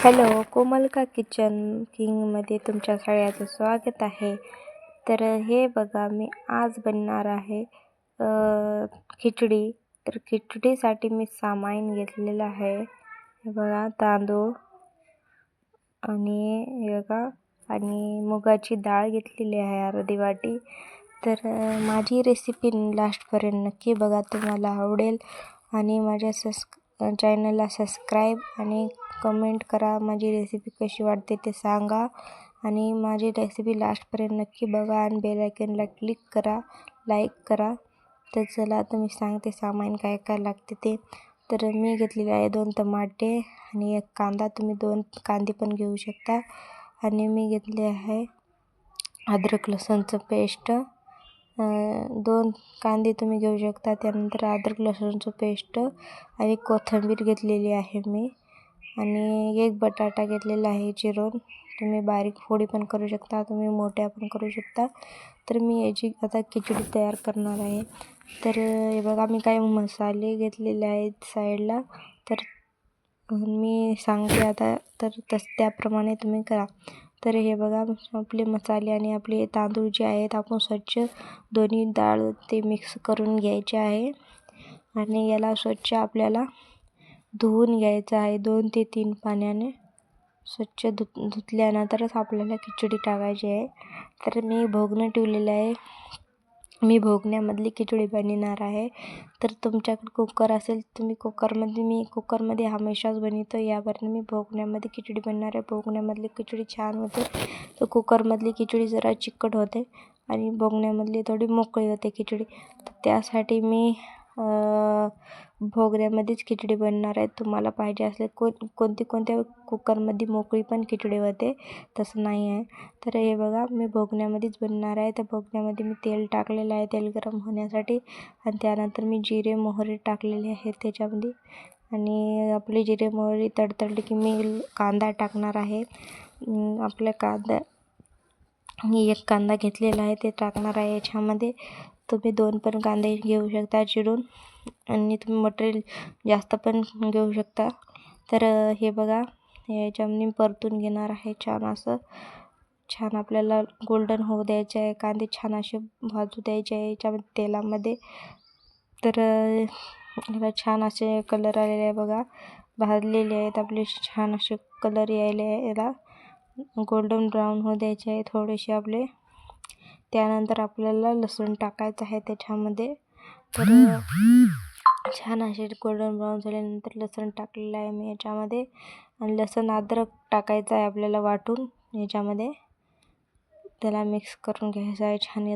Hello, कोमलका kitchen किंगमध्ये तुमच्या सगळ्याचं स्वागत आहे. तर हे बघा, मी आज बनणार आहे खिचडी. तर खिचडीसाठी मी सामान घेतलेलं आहे. हे बघा, तांदूळ आणि हे बघा आणि मुगाची डाळ घेतलेली आहे अर्धी वाटी. तर माझी रेसिपी लास्टपर्यंत नक्की बघा, तुम्हाला आवडेल. आणि माझ्या चॅनलला सबस्क्राईब आणि कमेंट करा. माझी रेसिपी कशी वाटते ते सांगा. आणि माझी रेसिपी लास्टपर्यंत नक्की बघा आणि बेल आयकॉनला क्लिक करा, लाईक करा. तर चला आता मी सांगते सामान काय काय लागते ते. तर मी घेतलेले आहे 2 टमाटे आणि 1 कांदा. तुम्ही 2 कांदे पण घेऊ शकता. आणि मी घेतले आहे अद्रक लसूणचं पेस्ट. 2 कांदे तुम्ही घेऊ शकता. त्यानंतर अद्रक लसूणचं पेस्ट आणि कोथिंबीर घेतलेली आहे मी. आणि 1 बटाटा घेतलेला आहे चिरून. तुम्ही बारीक फोडी पण करू शकता, तुम्ही मोठ्या पण करू शकता. तर मी याची आता खिचडी तयार करणार आहे. तर हे बघा, मी काही मसाले घेतलेले आहेत साईडला. तर मी सांगते आता, तर त्याप्रमाणे तुम्ही करा. तर हे बघा, आपले मसाले आणि आपले तांदूळ जे आहेत, आपण स्वच्छ दोन्ही डाळ ते मिक्स करून घ्यायचे आहे. आणि याला स्वच्छ आपल्याला धुवून घ्यायचं आहे 2 ते 3 पाण्याने. स्वच्छ धुतल्यानंतरच आपल्याला खिचडी टाकायची आहे. तर मी भोगणं ठेवलेलं आहे. मी भोगण्यामधली खिचडी बनवणार आहे. तर तुमच्याकडे कुकर असेल तुम्ही कुकरमध्ये, मी कुकरमध्ये हमेशाच बनवतो. यावरून मी भोगण्यामध्ये खिचडी बनवणार आहे. भोगण्यामधली खिचडी छान होते. तर कुकरमधली खिचडी जरा चिकट होते आणि भोगण्यामधली थोडी मोकळी होते खिचडी. तर त्यासाठी मी भोगण्यामध्येच खिचडी बनवणार आहे. तुम्हाला पाहिजे असले कोणत्या कुकरमध्ये मोकळी पण खिचडी होते, तसं नाही आहे. तर हे बघा, मी भोगण्यामध्येच बनवणार आहे. तर भोगण्यामध्ये मी तेल टाकलेलं आहे, तेल गरम होण्यासाठी. आणि त्यानंतर मी जिरे मोहरी टाकलेले आहेत त्याच्यामध्ये. आणि आपले जिरे मोहरी तडतडले की मी कांदा टाकणार आहे. आपल्या कांदा मी 1 कांदा घेतलेला आहे, ते टाकणार आहे याच्यामध्ये. तुम्ही 2 पण कांदे घेऊ शकता चिरून. आणि तुम्ही मटेरियल जास्त पण घेऊ शकता. तर हे बघा, याच्यामध्ये परतून घेणार आहे छान आपल्याला गोल्डन होऊ द्यायचे आहे. कांदे छान असे भाजू द्यायचे आहे याच्यामध्ये तेलामध्ये. तर याला छान असे कलर आलेले आहे बघा, भाजलेले आहेत आपले छान असे कलर यायले आहे. याला गोल्डन ब्राऊन होऊ द्यायचे आहे थोडेसे आपले. त्यानंतर आपल्याला लसूण टाकायचं आहे त्याच्यामध्ये. तर छान असे गोल्डन ब्राऊन झाल्यानंतर लसूण टाकलेलं आहे मी याच्यामध्ये. आणि लसूण अद्रक टाकायचं आहे आपल्याला वाटून याच्यामध्ये. त्याला मिक्स करून घ्यायचं आहे छान.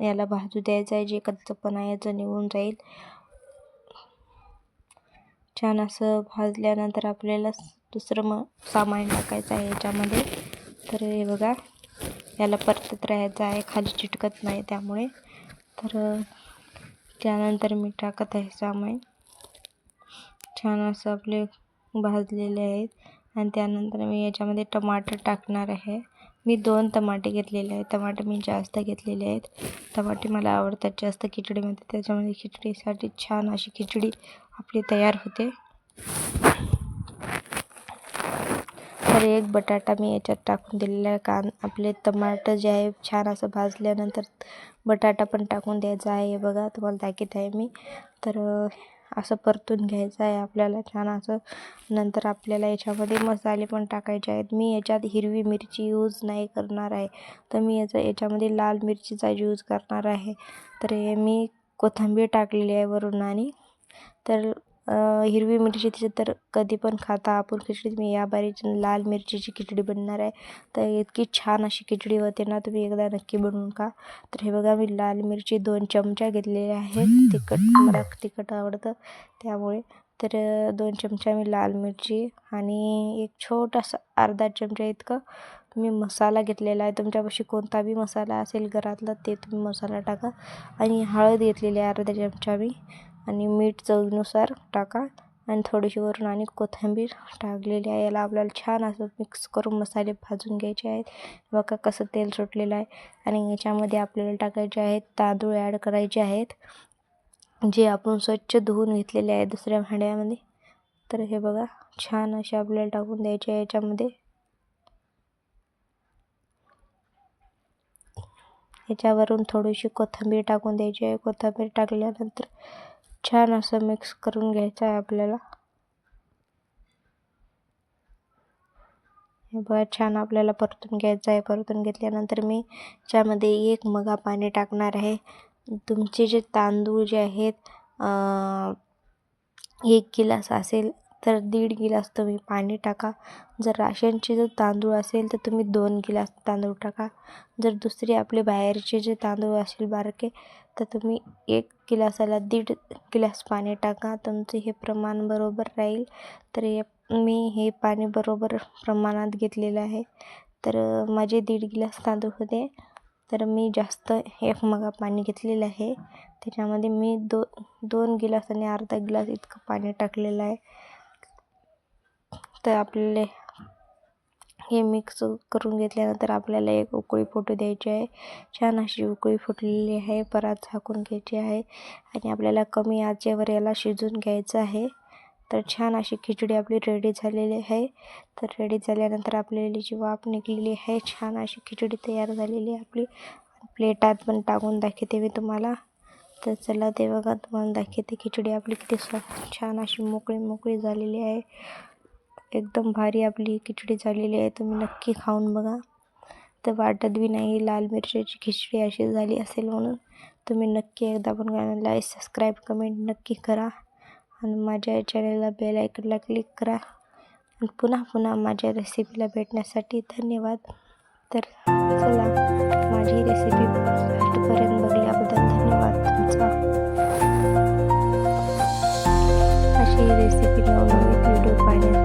याला भाजू द्यायचं आहे, जे कच्चपणा याचं निघून जाईल. छान असं भाजल्यानंतर आपल्याला दुसरं सामान टाकायचं आहे याच्यामध्ये. तर हे बघा, याला परतत राहायचं आहे, खाली चिटकत नाही त्यामुळे. तर त्यानंतर मी टाकत आहे सामान. छान असं आपले भाजलेले आहेत. आणि त्यानंतर मी याच्यामध्ये टमाटर टाकणार आहे. मी 2 टमाटे घेतलेले आहेत. टमाटे मी जास्त घेतलेले आहेत. टमाटे मला आवडतात जास्त खिचडीमध्ये, त्याच्यामध्ये खिचडीसाठी छान अशी खिचडी आपली तयार होते. तर 1 बटाटा मी याच्यात टाकून दिलेला आहे. आपले टमाटर जे आहे छान असं भाजल्यानंतर बटाटा पण टाकून द्यायचा आहे. हे बघा, तुम्हाला दाखवत आहे मी. तर असं परतून घ्यायचं आहे आपल्याला छान असं. नंतर आपल्याला याच्यामध्ये मसाले पण टाकायचे आहेत. मी याच्यात हिरवी मिरची यूज नाही करणार आहे, तर मी याच्यामध्ये लाल मिरचीचा यूज करणार आहे. तर मी कोथिंबीर टाकलेली आहे वरून. आणि तर हिरवी मिरचीची तर कधी पण खाता आपण खिचडीत. मी या बारीची लाल मिरचीची खिचडी बनणार आहे. तर इतकी छान अशी खिचडी होते ना, तुम्ही एकदा नक्की बनवून खा. तर हे बघा, मी लाल मिरची 2 चमचा घेतलेल्या आहेत. मला तिखट आवडतं त्यामुळे. तर 2 चमचा मी लाल मिरची आणि 1 छोटासा अर्धा चमचा इतकं मी मसाला घेतलेला आहे. तुमच्यापाशी कोणता बी मसाला असेल घरातला ते तुम्ही मसाला टाका. आणि हळद घेतलेली आहे अर्धा चमचा मी. आणि मीठ चवीनुसार टाका. आणि थोडीशी वरून आणि कोथिंबीर टाकलेली आहे. याला आपल्याला छान असं मिक्स करून मसाले भाजून घ्यायचे आहेत. बघा कसं तेल सुटलेलं आहे. आणि याच्यामध्ये आपल्याला टाकायचे आहेत तांदूळ ॲड करायचे आहेत, जे आपण स्वच्छ धुवून घेतलेले आहे दुसऱ्या भांड्यामध्ये. तर हे बघा, छान असे आपल्याला टाकून द्यायचे आहे याच्यामध्ये. याच्यावरून थोडीशी कोथिंबीर टाकून द्यायची आहे. कोथिंबीर टाकल्यानंतर छान असं मिक्स करून घ्यायचं आहे आपल्याला. हे बघा छान आपल्याला परतून घ्यायचं आहे. परतून घेतल्यानंतर मी याच्यामध्ये 1 मगा पाणी टाकणार आहे. तुमचे जे तांदूळ जे आहेत 1 गिलास असेल तर 1.5 गिलास तुम्ही पाणी टाका. जर राशनचे जर तांदूळ असेल तर तुम्ही 2 गिलास तांदूळ टाका. जर दुसरे आपले बाहेरचे जे तांदूळ असेल बारके तर तुम्ही 1 गिलासाला 1.5 गिलास पाणी टाका. तुमचे हे प्रमाण बरोबर राहील. तर मी हे पाणी बरोबर प्रमाणात घेतलेलं आहे. तर माझे 1.5 गिलास तांदूळ होते, तर मी जास्त 1 मगा पाणी घेतलेलं आहे. त्याच्यामध्ये मी 2 गिलास आणि अर्धा गिलास इतकं पाणी टाकलेलं आहे. तर आपल्याला हे मिक्स करून घेतल्यानंतर आपल्याला एक उकळी फुटू द्यायची आहे. छान अशी उकळी फुटलेली आहे. परत झाकून घ्यायची आहे आणि आपल्याला कमी आचेवर याला शिजून घ्यायचं आहे. तर छान अशी खिचडी आपली रेडी झालेली आहे. तर रेडी झाल्यानंतर आपल्याला जी वाफ निघलेली आहे, छान अशी खिचडी तयार झालेली आहे आपली. प्लेटात पण टाकून दाखवते मी तुम्हाला. तर चला ते बघा, तुम्हाला दाखवते खिचडी आपली किती छान अशी मोकळी झालेली आहे. एकदम भारी आपली खिचडी झालेली आहे. तुम्ही नक्की खाऊन बघा. तर वाटत बी नाही लाल मिरच्याची खिचडी अशी झाली असेल म्हणून. तुम्ही नक्की एकदा पण लाईक, सबस्क्राईब, कमेंट नक्की करा आणि माझ्या चॅनलला बेल आयकनला क्लिक करा. आणि पुन्हा माझ्या रेसिपीला भेटण्यासाठी धन्यवाद. तर चला, माझी रेसिपी लास्टपर्यंत बघल्याबद्दल धन्यवाद तुमचा. अशी रेसिपी नवीन व्हिडिओ पाहण्यासाठी